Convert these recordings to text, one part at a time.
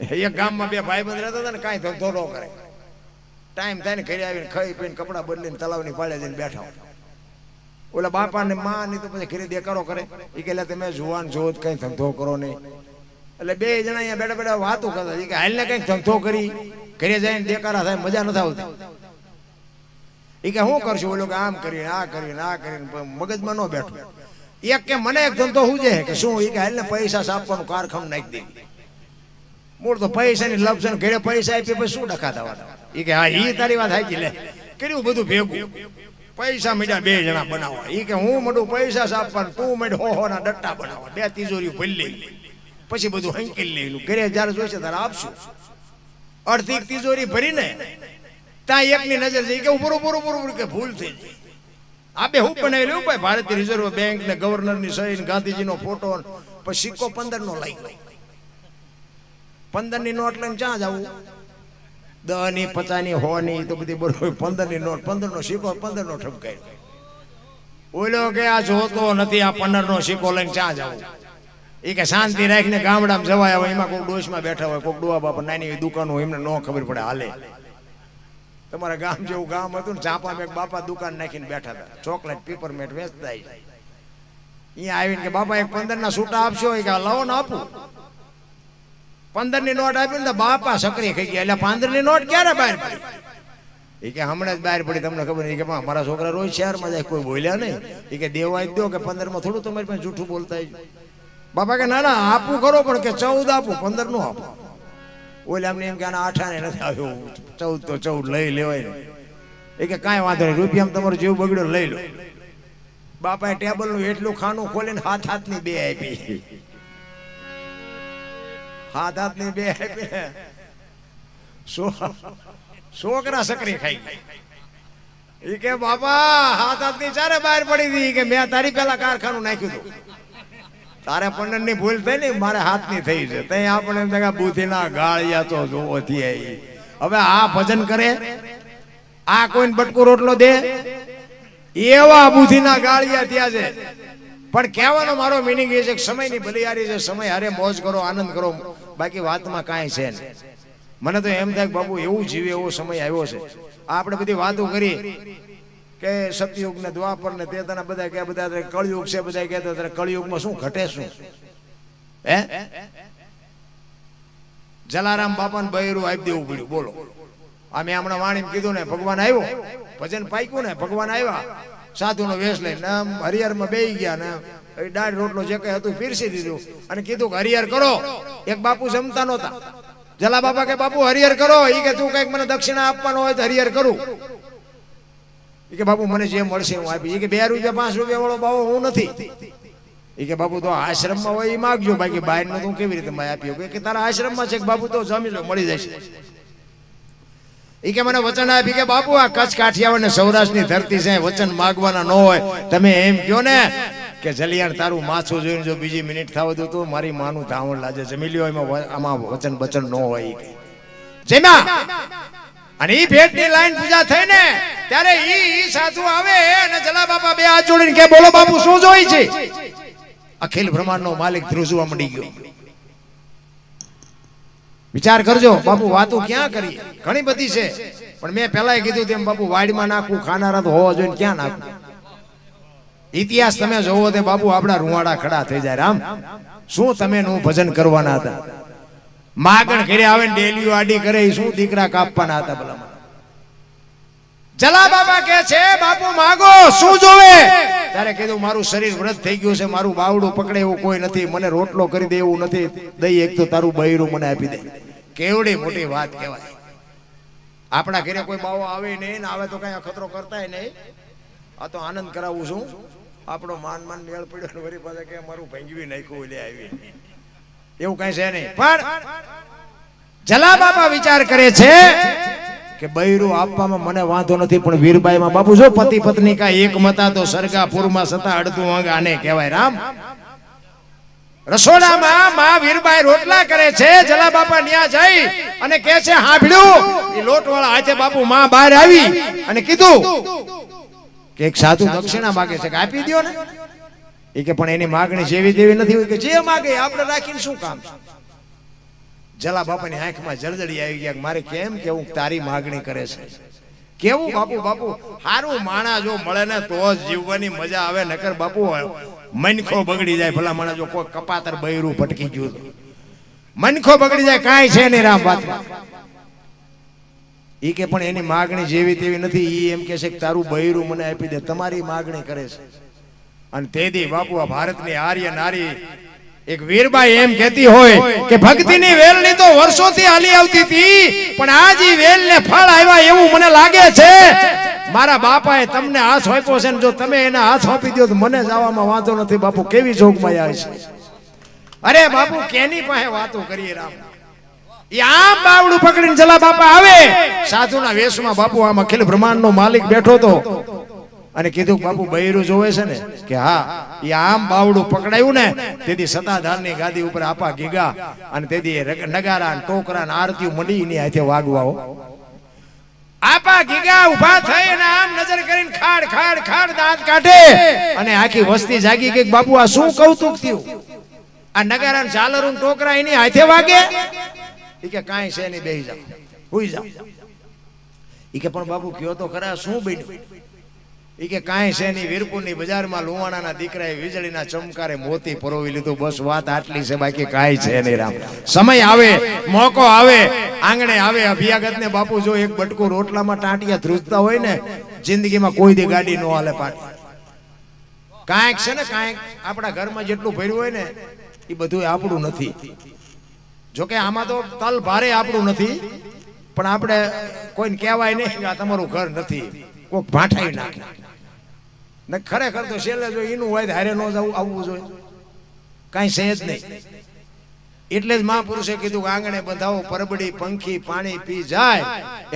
એક ગામમાં બે ભાઈબંધ રહેતા હતા ને કાંઈ ધંધો ન કરે, ટાઈમ થાય ને ઘરે આવીને ખાઈ પીને કપડાં બદલીને તલાવની પાળે જઈને બેઠા હોય. ઓલા બાપા ને માં ની તો પછી ઘરે દેકારો કરે, એ કે તમે જુવાન જો કઈ ધંધો કરો નહીં. એટલે બે જણા અહીંયા બેઠા બેઠા વાતો કરતા કે હાલ ને કઈક ધંધો કરી ઘરે જઈને દેકારા થાય મજા નથી આવતી. એ કે શું કરશું? ઓલો કે આમ કરીને આ કરીને આ કરીને મગજમાં ન બેઠું. એક કે મને એક ધંધો શું છે કે શું? એ કે હાલ ને પૈસા છાપવાનું કારખાનું નાખી દેવી. મૂળ તો પૈસા ની લપસન ઘરે પૈસા આપી પછી શું ડખા થવાના? એ કે હા ઈ તારી વાત હાચી. લે કર્યું બધું ભેગું, પૈસા મીડા બે જણા બનાવવા. એ કે હું મોટું પૈસા છાપવાનું, તું મેં હો ના ડટ્ટા બનાવવા. બે તિજોરી ભરી લઈ પછી બધું હંકેલી લેલું. ઘરે જયારે જોઈશે ત્યારે આપશું. અડધી તિજોરી ભરીને ત્યાં એકની નજર જઈ કે પૂરું પૂરું પૂરું કે ભૂલ થઈ જાય. આપે હું બનાવેલું ભાઈ ભારતીય રિઝર્વ બેંક ને ગવર્નર ની સહી, ગાંધીજી નો ફોટો, પછી સિક્કો 15 નો લઈ ગયો. 15 ની નોટ લઈને ક્યાં જવું? 10 ની 50 ની 100 ની તો બધી બરોબર. 15 ની નોટ, 15 નો સિક્કો, 15 નો ઠપકાય. ઓલો કે આ જોતો નથી, આ 15 નો સિક્કો લઈને ક્યાં જવું? એ કે શાંતિ રાખીને ગામડામાં જવાય. હવે એમાં કોઈ ડોશમાં બેઠા હોય, કોઈ ડોવા બાપા નાની દુકાન હોય, એમને ન ખબર પડે હાલે. તમારા ગામ જેવું ગામ હતું ને, ચાપામાં એક બાપા દુકાન નાખીને બેઠા હતા, ચોકલેટ પેપરમેન્ટ વેચતા. અહીંયા આવીને કે બાપા એક 15 ના છૂટા આપશો? કે લાવો ને આપું. 15 ની નોટ આપી ને બાપા સકરી ખાઈ ગયા. એટલે 15 ની નોટ ક્યારે બહાર પડી? એ કે હમણાં જ બહાર પડી, તમને ખબર નહીં? કે મારા છોકરા રોજ શહેરમાં જાય, કોઈ બોલ્યા નહીં. એ કે દેવા જ દો કે 15 માં થોડું તમારી પાસે જૂઠું બોલતા. બાપા કે ના ના આપું ખરો, પણ કે 14 આપું, 15 નું આપું. ઓલે અમને એમ કે આના 8 ને નથી આવ્યો, 14 તો 14 લઈ લેવાય ને. એ કે કાંઈ વાંધો નહીં, રૂપિયામાં તમારો જીવ બગડ્યો લઈ લો. બાપાએ ટેબલ નું એટલું ખાનું ખોલીને હાથની બે આપી. હાથની બે આપી. છોકરા સકરી ખાઈ ગઈ. એ કે બાપા હાથની ચારે બહાર પડી હતી. કે મેં તારી પેલા કારખાનું નાખ્યું હતું, તારે 15 ની ભૂલ થઈ ને મારે હાથની થઈ છે. ત્યાં આપણે એમ થાય બુદ્ધિ ના ગાળિયા તો જોવો થી. હવે આ ભજન કરે, આ કોઈને બટકું રોટલો દે, એવા બુદ્ધિ ના ગાળિયા ત્યાં છે. પણ કહેવાનો મારો મિનિંગ એ છે કે સમયની ભલિયારી છે, સમય હારે મોજ કરો, આનંદ કરો, બાકી વાતમાં કાંઈ છે ને. મને તો એમ થાય કે બાબુ એવું જીવે એવો સમય આવ્યો છે. આપણે બધી વાતો કરી કે સતયુગ ને દ્વાપર ને તેતાના બધા કે બધા કળયુગ છે, બધા કહેતા હતા કળયુગમાં શું ઘટે શું? હે જલારામ બાપાને બૈરું આપી દેવું પડ્યું. બોલો, અમે હમણાં વાણીને કીધું ને ભગવાન આવ્યો, ભજન પાક્યું ને ભગવાન આવ્યા, સાધુનો વેશ લઈને હરિહરમાં બેસી ગયા ને દાળ રોટલો જે કઈ હતું પીરસી દીધું અને કીધું કે હરિહર કરો. એક બાપુ જમતા નહોતા. જલા બાપા કે બાપુ હરિહર કરો. એ કે તું કઈક મને દક્ષિણા આપવાનો હોય તો હરિહર કરું. કે બાપુ મને જે મળશે હું આપી. કે 2 રૂપિયા 5 રૂપિયા વાળો બાવો હું નથી. એ કે બાપુ તો આશ્રમમાં હોય એ માગજો, બાકી બહાર નું તું કેવી રીતે મેં આપ્યો? કે તારા આશ્રમમાં છે કે બાપુ તો જમી લો, મળી જશે. એ કે મને વચન આપી કે બાપુ આ કચ્છ કાઠિયાવાડ ને સૌરાષ્ટ્રની ધરતી છે, વચન માગવાના ન હોય. તમે એમ કહો ને કે જલિયાણ તારું માથું જોઈને જો બીજી મિનિટ થવા દો તો મારી માનું ધાવણ લાજે, જમી લ્યો. એમાં આમાં વચન બચન ન હોય. જેમાં અને ઈ ભેટની લાઈન પૂજા થઈ ને ત્યારે ઈ સાધુ આવે અને જલા બાપા બે હાથ જોડીને કે બોલો બાપુ શું જોઈ છે? અખિલ બ્રહ્માંડનો માલિક ધ્રુજવા મંડી ગયો. વિચાર કરજો બાપુ, વાતો ક્યાં કરીએ? ઘણી બધી છે, પણ મેં પહેલા કીધું તેમ બાપુ વાડીમાં નાખવું, ખાનારા તો હોવા જોઈએ, ક્યાં નાખવું? ઇતિહાસ તમે જોવો તે બાપુ આપણા રૂવાડા ખડા થઈ જાય. રામ શું તમે નું ભજન કરવાના હતા? માગણ ઘરે આવે ને ડેલીઓ આડી કરે, શું દીકરા કાપવાના હતા? ભલા જલા બાબા કે છે બાપુ માગો, શું જોવે? ત્યારે કીધું મારું શરીર વ્રત થઈ ગયું છે, મારું બાવડું પકડે એવું કોઈ નથી, મને રોટલો કરી દે એવું નથી, દઈ એક તો તારું બૈરું મને આપી દે. કેવડી મોટી વાત કહેવાય. આપણા ઘરે કોઈ બાવો આવે નહીં ને આવે તો કઈ અખતરો કરતાય નહીં. આ તો આનંદ કરાવું છું. આપણો માન મેળ પડ્યો વરી પાસે કે મારું ભંગવી નાખ્યું લે આવી, એવું કઈ છે નહીં. પણ જલા બાબા વિચાર કરે છે કે બૈરું આપવામાં મને વાંધો નથી, પણ વીરબાઈમાં બાપુ જો પતિ પત્ની કા એક મતા તો સરગાપુરમાં સતા અડધું અંગ આને કહેવાય. રામ રસોડામાં માં વીરબાઈ રોટલા કરે છે. જલા બાપા ન્યા જઈ અને કહે છે હાંભળ્યું? એ લોટવાળા હાથે બાપુ માં બહાર આવી અને કીધું કે એક સાધુ દક્ષિણા માગે છે, કે આપી દો ને. એ કે પણ એની માગણી જેવી દેવી નથી હોય, કે જે માગે આપણે રાખીને શું કામ? જલા બાપાની આંખમાં જળજળી આવી ગયા, મારે કેમ કેવું તારી માગણી કરે છે. કેવું બાપુ બાપુ હારું માણા જો મળે ને તો જ જીવવાની મજા આવે, નકર બાપુ મનખો બગડી જાય. ભલા માણા જો કોઈ કપાતર બૈરું ભટકી ગયું તો મનખો બગડી જાય, કાંઈ છે નહીં રામ વાતમાં. ઈ કે પણ એની માગણી જેવી તેવી નથી. ઈ એમ કે છે કે તારું બૈરું મને આપી દે, તમારી માગણી કરે છે. અને તેદી બાપુ આ ભારતની આર્ય નારી એક વીરબાઈ એમ કહેતી હોય કે ભક્તિની વેલની તો વર્ષોથી હાલી આવતી હતી, પણ આજ ઈ વેલને ફળ આવ્યા એવું મને લાગે છે. મારા બાપાએ તમને હાથ સોંપ્યો છે ને જો તમે એના હાથ સોંપી દો તો મને જવામાં વાંધો નથી. બાપુ કેવી જોગમાઈ આવી છે. અરે બાપુ કેની પાસે વાતો કરીએ રામ. ઈ આમ બાવડું પકડીને જલા બાપા આવે સાધુના વેશમાં. બાપુ આમ અખિલ બ્રહ્માંડનો માલિક બેઠો તો અને કીધું બાપુ બૈરું જોવે છે ને કે હા. એ આમ બાવડું પકડાયું ને તેથી સતાધારની ગાદી ઉપર આપા ગીગા અને તેથી નગારા ટોકરા આરતી મંડી ની હાથે વાગવાઓ. આપા ગીગા ઉભા થઈ અને આમ નજર કરીને ખાડ ખાડ ખાડ દાંત કાઢે અને આખી વસ્તી જાગી ગઈ. બાપુ આ શું કૌતુક થયું? આ નગારા ઝાલરું ટોકરા એની હાથે વાગે. ઈ કે કાંઈ છે નહીં, બેહી જાવ, હુઈ જાવ. ઈ કે પણ બાપુ કયો તો ખરા શું બન્યું? ઈ કે કાંઈ છે નહીં, વીરપુરની બજારમાં લુવાણાના દીકરાએ વીજળીના ચમકારે મોતી પરોવી લીધું, બસ વાત આટલી છે, બાકી કાંઈ છે નહીં રામ. સમય આવે, મોકો આવે, આંગણે આવે અભિયાગત ને બાપુ જો એક બટકું રોટલામાં ટાંટિયા ધ્રુજતા હોય ને જિંદગીમાં કોઈ દી ગાડી નો હાલે પાટી. કાંઈક છે ને કાંઈક આપણા ઘરમાં જેટલું ભર્યું હોય ને એ બધું આપણું નથી. જોકે આમાં તો તલ ભારે આપણું નથી, પણ આપણે કોઈને કહેવાય નહીં કે આ તમારું ઘર નથી, કોઈક ભાંઠાઈ નાખે ને. ખરેખર તો છેલ્લે જો એનું હોય હારે ન જવું આવવું જોઈએ, કાંઈ છે જ નહીં. એટલે જ મહાપુરુષે કીધું કે આંગણે બંધાવો પરબડી પંખી પાણી પી જાય,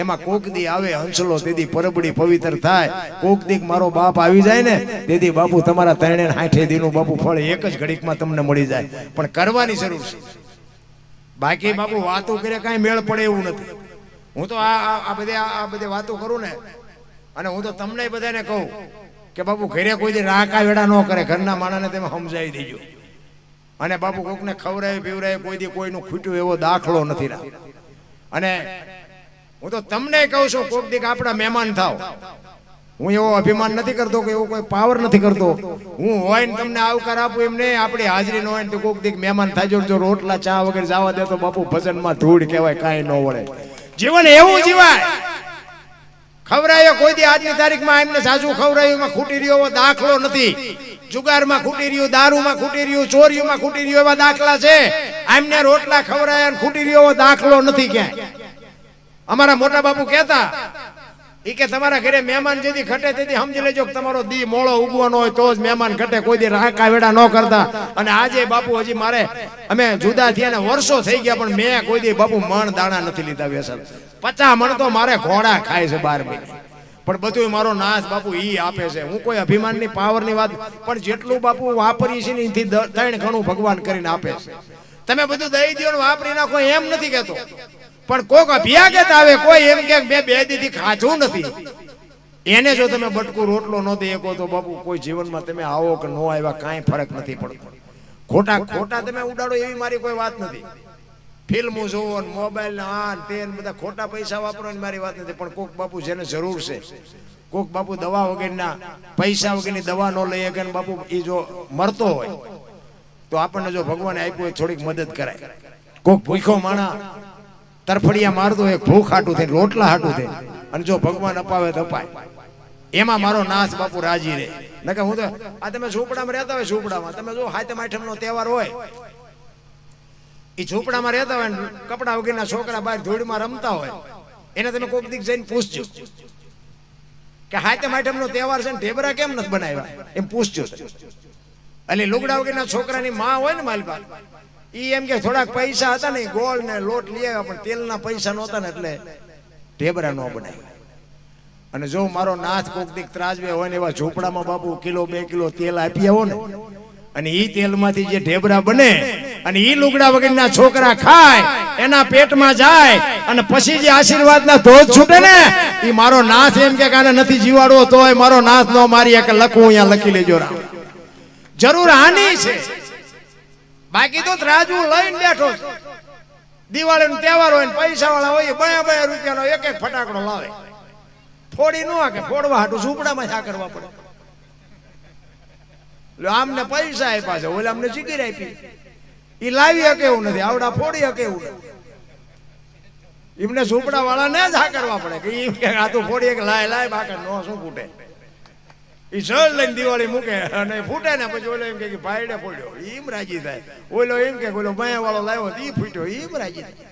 એમાં કોકદી આવે હંસલો તેથી પરબડી પવિત્ર થાય. કોકદીક મારો બાપ આવી જાય ને તેથી બાપુ તમારા 360 દીનું બાપુ ફળ એક જ ઘડીકમાં તમને મળી જાય, પણ કરવાની જરૂર છે. બાકી બાપુ વાતો કરે કાંઈ મેળ પડે એવું નથી. હું તો આ બધી વાતો કરું ને અને હું તો તમને બધાને કહું કે બાપુ ઘરે કોઈ દી રાકા વેડા ન કરે, ઘરના માણસને તમે સમજાવી દેજો. અને બાપુ કોકને ખવડાવી પીવડાવે કોઈ દી કોઈનું ખૂટ્યું એવો દાખલો નથી. અને હું તો તમને કહું છું કોક દીક આપણા મહેમાન થાવ. હું એવો અભિમાન નથી કરતો કે એવો કોઈ પાવર નથી કરતો. હું હોય ને તમને આવકાર આપું એમ નહીં, આપણી હાજરી ન હોય ને તો કોક દીક મહેમાન થાજો. જો રોટલા ચા વગર જવા દે તો બાપુ ભજનમાં ધૂળ કહેવાય, કાંઈ ન વળે. જીવન એવું જીવાય. ખવરાયો કોઈ દી આજની તારીખમાં એમને સાજુ ખવરાયું ખૂટી રહ્યો દાખલો નથી. જુગારમાં ખૂટી રહ્યું, દારૂમાં ખૂટી રહ્યું, ચોરીઓમાં ખૂટી રહ્યું એવા દાખલા છે. એમને રોટલા ખવરાયા ખૂટી રહ્યો દાખલો નથી ક્યાંય. અમારા મોટા બાપુ કહેતા ઈ કે તમારા ઘરે મહેમાન જેથી ઘટે તેથી સમજી લેજો કે તમારો દી મોળો ઉગવાનો હોય તો જ મહેમાન ઘટે, કોઈ દી રાકા વેડા ન કરતા. અને આજે બાપુ હજી મારે અમે જુદા થયા ને વર્ષો થઈ ગયા પણ મેં કોઈ દી બાપુ મણ દાણા નથી લીધા વ્યસન. 50 મણ તો મારે ઘોડા ખાય છે 12 મહિને, પણ બધું મારો નાશ બાપુ ઈ આપે છે. હું કોઈ અભિમાનની પાવરની વાત, પણ જેટલું બાપુ વાપરીએ છીએ એથી 3 ગણું ભગવાન કરીને આપે છે. તમે બધું દઈ દો ને વાપરી નાખો એમ નથી કહેતો, પણ કોક અભિયાગત આવે કોઈ એમ કે બે દીથી ખાધું નથી, એને જો તમે બટકું રોટલો ન દઈ શકો તો બાપુ કોઈ જીવનમાં તમે આવો કે ન આવ્યા કાંઈ ફરક નથી પડતો. ખોટા તમે ઉડાડો એવી મારી કોઈ વાત નથી. ફિલ્મો જોવો, મોબાઈલ આ તે બધા ખોટા પૈસા વાપરવાની મારી વાત નથી. પણ કોક બાપુ જેને જરૂર છે, કોક બાપુ દવા વગરના પૈસા વગરની દવા ન લઈ શકે ને બાપુ એ જો મરતો હોય તો આપણને જો ભગવાને આપ્યું હોય થોડીક મદદ કરાય. કોક ભૂખો માણા તરફડિયા મારતો હોય ભૂખ હાટું થઈ, રોટલા હાટું થઈ, અને જો ભગવાન અપાવે તો અપાય. એમાં મારો નાશ બાપુ રાજી રહે. નકે હું તો આ તમે ઝૂંપડામાં રહેતા હોય, ઝૂંપડામાં તમે જો હાથમ આઠમનો તહેવાર હોય, એ ઝૂંપડામાં રહેતા હોય કપડા વગરના છોકરા બહાર ધૂળમાં રમતા હોય, એને તમે કોક દીક જઈને પૂછજો કે હાથમ આઠમનો તહેવાર છે ને ઢેબરા કેમ નથી બનાવ્યા, એમ પૂછજો. એટલે લુગડા વગરના છોકરાની માં હોય ને માલપા, ઈ એમ કે થોડાક પૈસા હતા ને ગોળ ને લોટ લઈ આવ્યા પણ તેલના પૈસા નહોતા ને એટલે ઢેબરા ન બનાવ્યા. અને જો મારો નાથ કોક દીક ત્રાજવે હોય ને એવા ઝૂંપડામાં બાપુ 1 કિલો 2 કિલો તેલ આપી આવો ને, અને ઈ તેલમાંથી જે ઢેબરા બને અને ઈ લુગડા વગરના છોકરા ખાય, એના પેટમાં જાય અને પછી જે આશીર્વાદના ધોધ છૂટે ને, ઈ મારો નાથ એમ કે કાને નથી જીવાડવો તોય મારો નાથ નો મારી કે લખું અહીંયા લખી લેજો. જરૂર આની છે, બાકી તો ત્રાજવું લઈને બેઠો. દિવાળીનો તહેવાર હોય ને પૈસા વાળા હોય 2 રૂપિયાનો એક ફટાકડો લાવે. ફોડી ન કે ફોડવા હાટું ઝૂંપડામાં શા કરવા પડે. આમને પૈસા આપ્યા છે, ઓલા અમને ચીકીર આપી, એ લાવી શકે એવું નથી, આવડા ફોડી શકે એવું નથી. એમને ઝૂંપડા વાળા ને જ હા કરવા પડે કે એમ કે આ તો ફોડી કે લાય બાકર નો શું ફૂટે. એ સળ લઈને દિવાળી મૂકે અને ફૂટે ને પછી ઓલો એમ કે ભાઈડે ફોડ્યો એમ રાજી થાય. ઓલો એમ કે ઓલો માયા વાળો લાવ્યો એ ફૂટ્યો એમ રાજી થાય.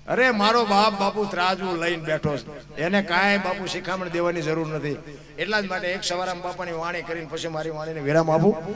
અરે મારો બાપ બાપુ ત્રાજવું લઈને બેઠો છે, એને કાંઈ બાપુ શિખામણ દેવાની જરૂર નથી. એટલા જ માટે એક સવારામ બાપાની વાણી કરીને પછી મારી વાણીને વિરામ આપું.